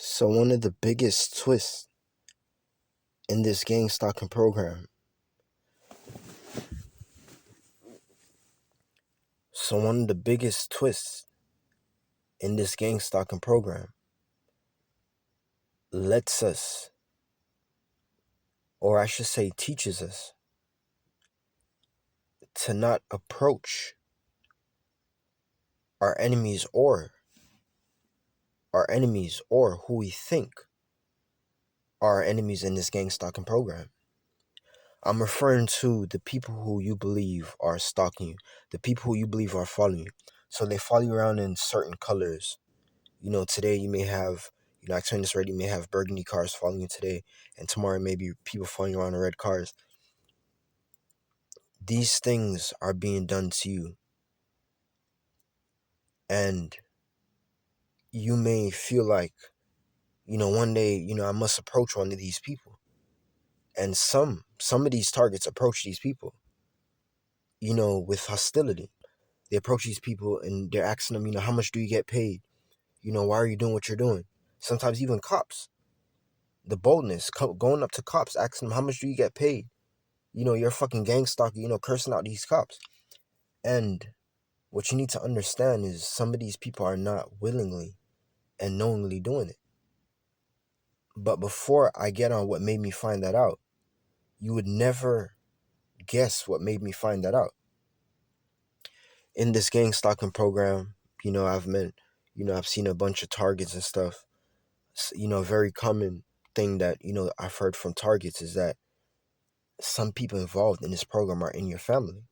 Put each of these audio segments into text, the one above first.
So one of the biggest twists in this gangstalking program. So one of the biggest twists in this gangstalking program lets us, or I should say teaches us, to not approach our enemies or who we think are our enemies in this gangstalking program. I'm referring to the people who you believe are stalking you, the people who you believe are following you. So they follow you around in certain colors. Today you may have, I explained this already, you may have burgundy cars following you today, and tomorrow maybe people following you around in red cars. These things are being done to you. And you may feel like, one day, I must approach one of these people. And some of these targets approach these people, with hostility. They approach these people and they're asking them, how much do you get paid? Why are you doing what you're doing? Sometimes even cops. The boldness, going up to cops, asking them, how much do you get paid? You're a fucking gang stalker, cursing out these cops. And what you need to understand is some of these people are not willingly and knowingly doing it. But before I get on what made me find that out, you would never guess what made me find that out. In this gang stalking program, I've seen a bunch of targets and stuff. A very common thing that, I've heard from targets is that some people involved in this program are in your family.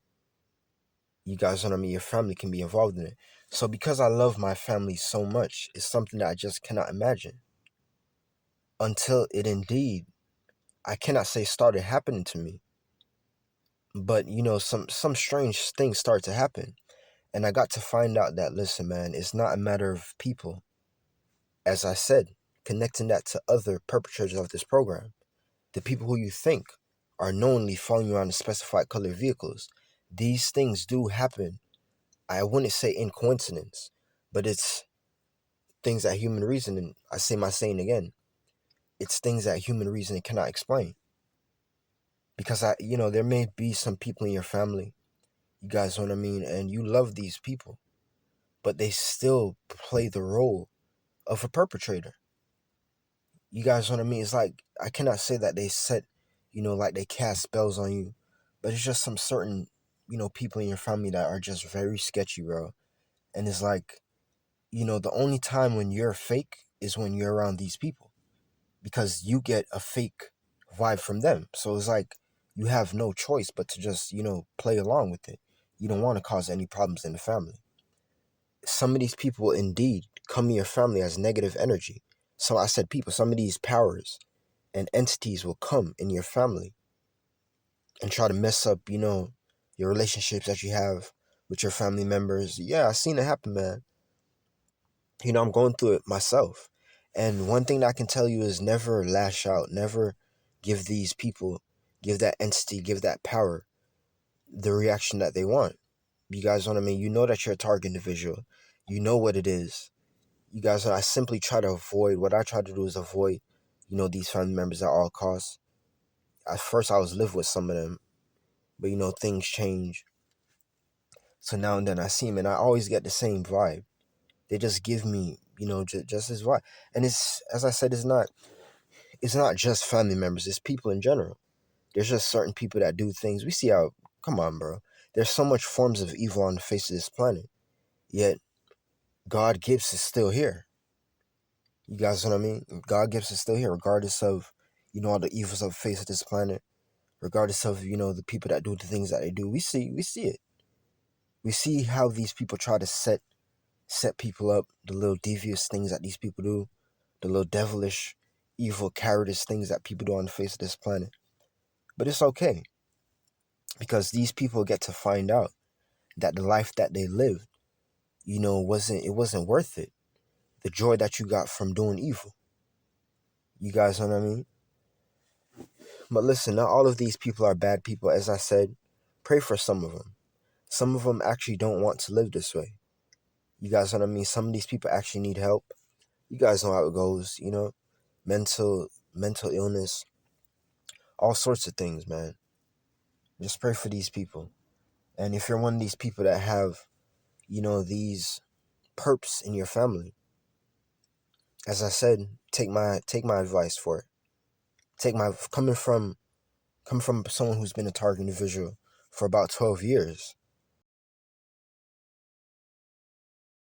You guys know what I mean? Your family can be involved in it. So because I love my family so much, it's something that I just cannot imagine. Until it indeed, I cannot say started happening to me. But, some strange things start to happen. And I got to find out that, listen, man, it's not a matter of people. As I said, connecting that to other perpetrators of this program. The people who you think are knowingly following you around in specified colored vehicles. These things do happen. I wouldn't say in coincidence, but it's things that human reasoning, I say my saying again, it's things that human reasoning cannot explain. Because there may be some people in your family, you guys know what I mean, and you love these people, but they still play the role of a perpetrator. You guys know what I mean? It's like, I cannot say that they set, like they cast spells on you, but it's just some certain, people in your family that are just very sketchy, bro. And it's like, the only time when you're fake is when you're around these people, because you get a fake vibe from them. So it's like you have no choice but to just, play along with it. You don't want to cause any problems in the family. Some of these people indeed come in your family as negative energy. So I said people, some of these powers and entities will come in your family and try to mess up, your relationships that you have with your family members. Yeah, I've seen it happen, man. I'm going through it myself. And one thing that I can tell you is never lash out, never give these people, give that entity, give that power the reaction that they want. You guys know what I mean? You know that you're a target individual. You know what it is. You guys know I simply try to avoid, what I try to do is avoid, these family members at all costs. At first I was live with some of them, but things change. So now and then I see them and I always get the same vibe. They just give me, just this vibe. And it's, as I said, it's not just family members, it's people in general. There's just certain people that do things. We see how, come on, bro. There's so much forms of evil on the face of this planet. Yet, God gives is still here. You guys know what I mean? God gives is still here, regardless of, all the evils of the face of this planet. Regardless of, the people that do the things that they do. We see it. We see how these people try to set people up, the little devious things that these people do, the little devilish, evil, cowardice things that people do on the face of this planet. But it's okay, because these people get to find out that the life that they lived, wasn't worth it. The joy that you got from doing evil. You guys know what I mean? But listen, not all of these people are bad people. As I said, pray for some of them. Some of them actually don't want to live this way. You guys know what I mean? Some of these people actually need help. You guys know how it goes, you know, mental illness, all sorts of things, man. Just pray for these people. And if you're one of these people that have, you know, these perps in your family, as I said, take my advice for it. Take my coming from someone who's been a target individual for about 12 years.